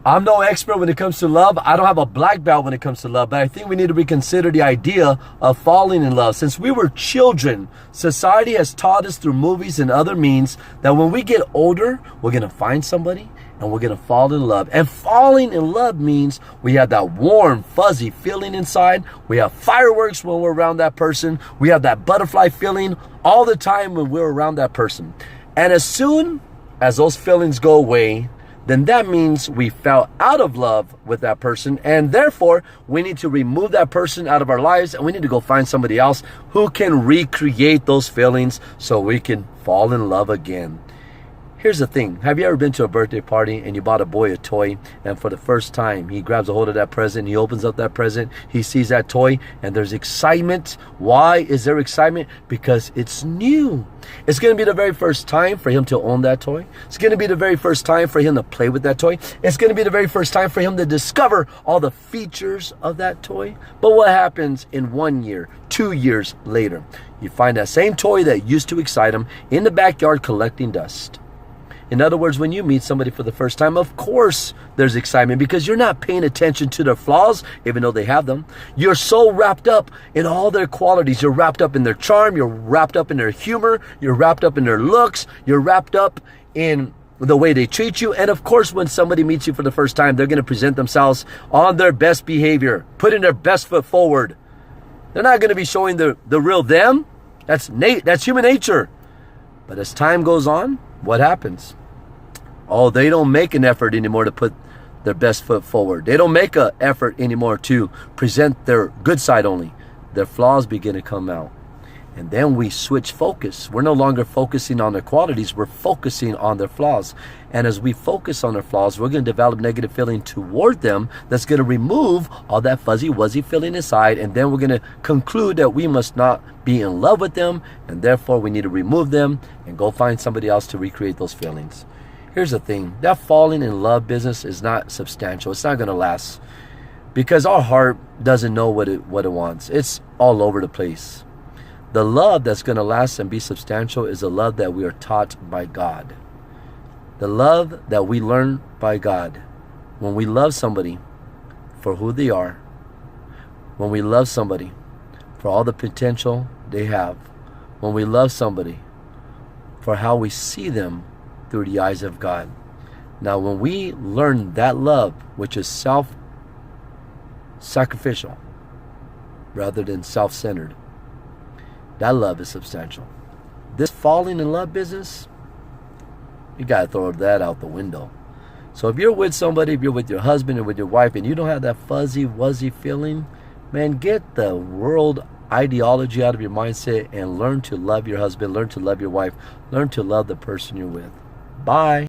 I'm no expert when it comes to love. I don't have a black belt when it comes to love, but I think we need to reconsider the idea of falling in love. Since we were children, society has taught us through movies and other means that when we get older, we're going to find somebody and we're going to fall in love. And falling in love means we have that warm, fuzzy feeling inside. We have fireworks when we're around that person. We have that butterfly feeling all the time when we're around that person. And as soon as those feelings go away, then that means we fell out of love with that person, and therefore we need to remove that person out of our lives, and we need to go find somebody else who can recreate those feelings so we can fall in love again. Here's the thing. Have you ever been to a birthday party and you bought a boy a toy, and for the first time he grabs a hold of that present, he opens up that present, he sees that toy, and there's excitement. Why is there excitement? Because it's new. It's going to be the very first time for him to own that toy. It's going to be the very first time for him to play with that toy. It's going to be the very first time for him to discover all the features of that toy. But what happens in 1 year, 2 years later? You find that same toy that used to excite him in the backyard collecting dust. In other words, when you meet somebody for the first time, of course there's excitement because you're not paying attention to their flaws, even though they have them. You're so wrapped up in all their qualities. You're wrapped up in their charm. You're wrapped up in their humor. You're wrapped up in their looks. You're wrapped up in the way they treat you. And of course, when somebody meets you for the first time, they're going to present themselves on their best behavior, putting their best foot forward. They're not going to be showing the real them. That's human nature. But as time goes on, what happens? Oh, they don't make an effort anymore to put their best foot forward. They don't make an effort anymore to present their good side only. Their flaws begin to come out. And then we switch focus. We're no longer focusing on their qualities. We're focusing on their flaws. And as we focus on their flaws, we're going to develop negative feeling toward them that's going to remove all that fuzzy, wuzzy feeling inside. And then we're going to conclude that we must not be in love with them. And therefore, we need to remove them and go find somebody else to recreate those feelings. Here's the thing. That falling in love business is not substantial. It's not going to last because our heart doesn't know what it wants. It's all over the place. The love that's going to last and be substantial is the love that we are taught by God. The love that we learn by God. When we love somebody for who they are, when we love somebody for all the potential they have, when we love somebody for how we see them through the eyes of God. Now, when we learn that love, which is self-sacrificial rather than self-centered, that love is substantial. This falling in love business, you got to throw that out the window. So if you're with somebody, if you're with your husband or with your wife, and you don't have that fuzzy, wuzzy feeling, man, get the world ideology out of your mindset and learn to love your husband, learn to love your wife, learn to love the person you're with. Bye.